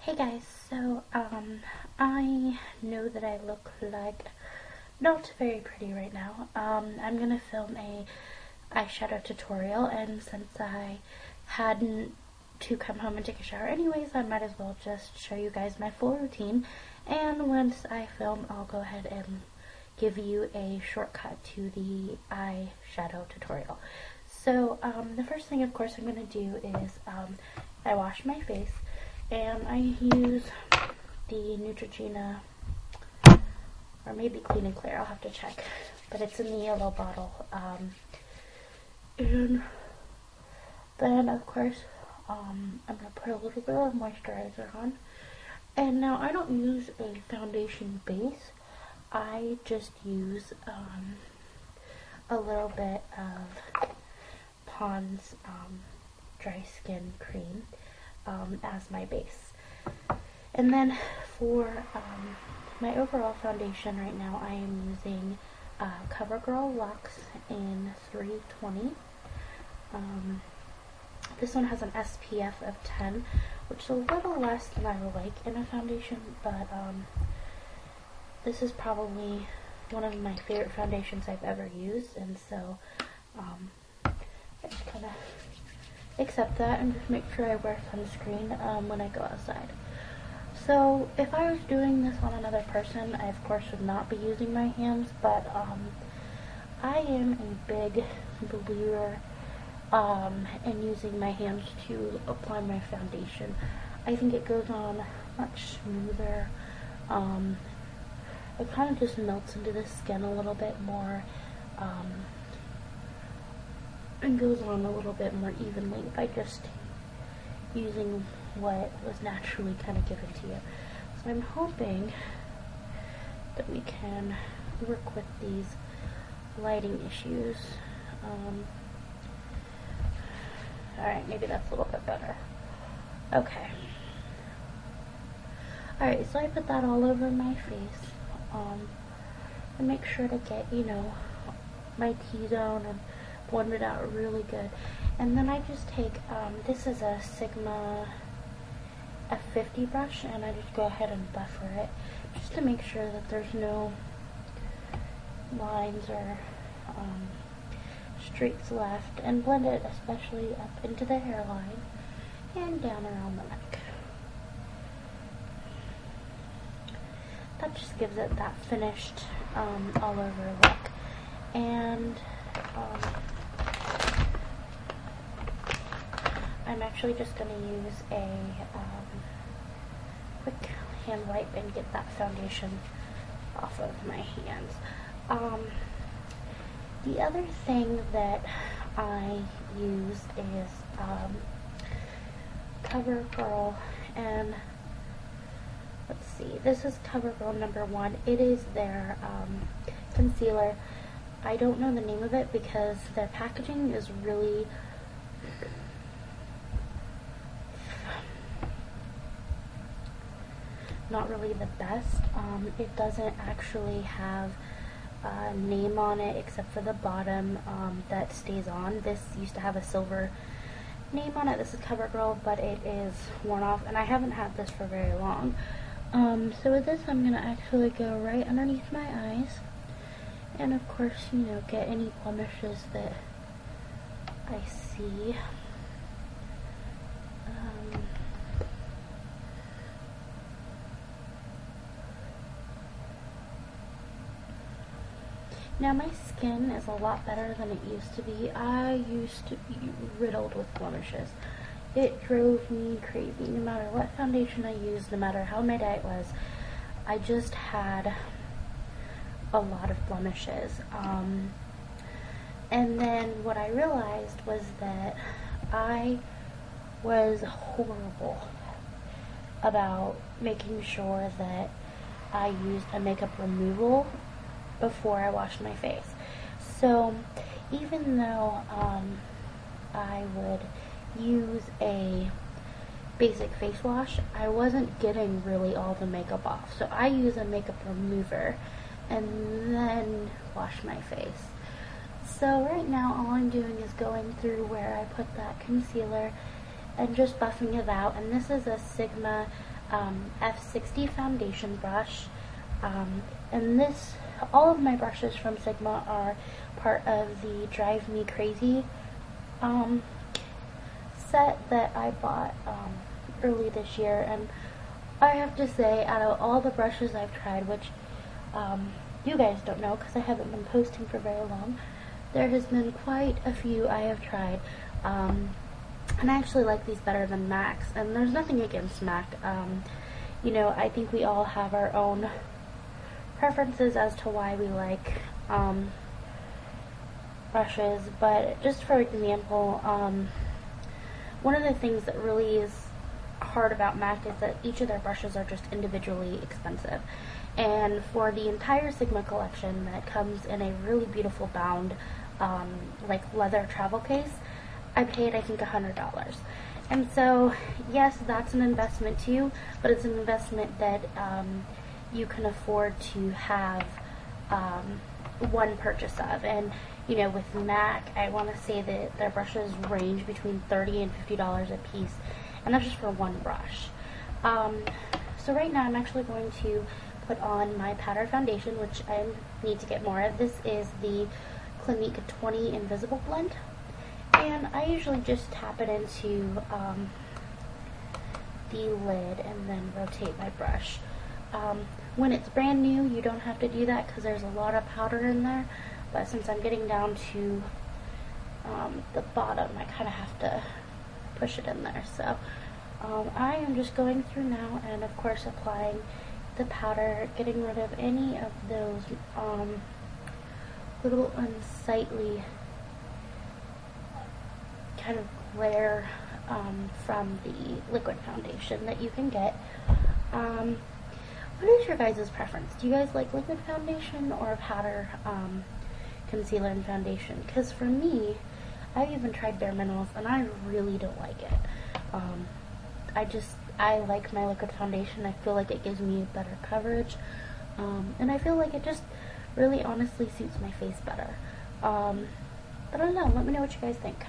Hey guys, so I know that I look like not very pretty right now. I'm gonna film a eyeshadow tutorial, and since I hadn't to come home and take a shower anyways, I might as well just show you guys my full routine, and once I film, I'll go ahead and give you a shortcut to the eyeshadow tutorial. So the first thing, of course, I'm gonna do is I wash my face. And I use the Neutrogena, or maybe Clean and Clear, I'll have to check, but it's in the yellow bottle. And then, of course, I'm going to put a little bit of moisturizer on. And now I don't use a foundation base, I just use a little bit of Pond's Dry Skin Cream as my base. And then for my overall foundation right now, I am using CoverGirl Luxe in 320. This one has an SPF of 10, which is a little less than I like in a foundation, but this is probably one of my favorite foundations I've ever used, and so I just kind of accept that and just make sure I wear sunscreen when I go outside. So if I was doing this on another person, I of course would not be using my hands, but I am a big believer in using my hands to apply my foundation. I think it goes on much smoother. It kind of just melts into the skin a little bit more. And goes on a little bit more evenly by just using what was naturally kind of given to you. So I'm hoping that we can work with these lighting issues. Alright, maybe that's a little bit better. Okay. Alright, so I put that all over my face. And make sure to get, my T-zone and blend it out really good. And then I just take, this is a Sigma F50 brush, and I just go ahead and buffer it just to make sure that there's no lines or streaks left, and blend it especially up into the hairline and down around the neck. That just gives it that finished all over look. And I'm actually just going to use a quick hand wipe and get that foundation off of my hands. The other thing that I use is CoverGirl, and let's see, this is CoverGirl number 1. It is their concealer. I don't know the name of it because their packaging is really not really the best. It doesn't actually have a name on it except for the bottom that stays on. This used to have a silver name on it. This is CoverGirl, but it is worn off, and I haven't had this for very long. So with this, I'm going to actually go right underneath my eyes, and of course, get any blemishes that I see. Now my skin is a lot better than it used to be. I used to be riddled with blemishes. It drove me crazy. No matter what foundation I used, no matter how my diet was, I just had a lot of blemishes. And then what I realized was that I was horrible about making sure that I used a makeup removal before I washed my face. So even though I would use a basic face wash, I wasn't getting really all the makeup off. So I use a makeup remover and then wash my face. So right now all I'm doing is going through where I put that concealer and just buffing it out. And this is a Sigma F60 foundation brush. And all of my brushes from Sigma are part of the Drive Me Crazy set that I bought early this year, and I have to say, out of all the brushes I've tried, which you guys don't know because I haven't been posting for very long, there has been quite a few I have tried, and I actually like these better than MAC's, and there's nothing against MAC. You know, I think we all have our own preferences as to why we like brushes, but just for example, one of the things that really is hard about MAC is that each of their brushes are just individually expensive. And for the entire Sigma collection that comes in a really beautiful bound, like leather travel case, I paid, I think, $100. And so, yes, that's an investment too, but it's an investment that you can afford to have one purchase of. And you know, with MAC, I want to say that their brushes range between $30 and $50 a piece, and that's just for one brush. So right now I'm actually going to put on my powder foundation, which I need to get more of. This is the Clinique 20 Invisible Blend, and I usually just tap it into the lid and then rotate my brush. When it's brand new, you don't have to do that because there's a lot of powder in there, but since I'm getting down to the bottom, I kind of have to push it in there. So I am just going through now and of course applying the powder, getting rid of any of those little unsightly kind of glare from the liquid foundation that you can get. What is your guys' preference? Do you guys like liquid foundation or powder concealer and foundation? Because for me, I've even tried Bare Minerals and I really don't like it. I like my liquid foundation. I feel like it gives me better coverage, and I feel like it just really honestly suits my face better. But I don't know, let me know what you guys think.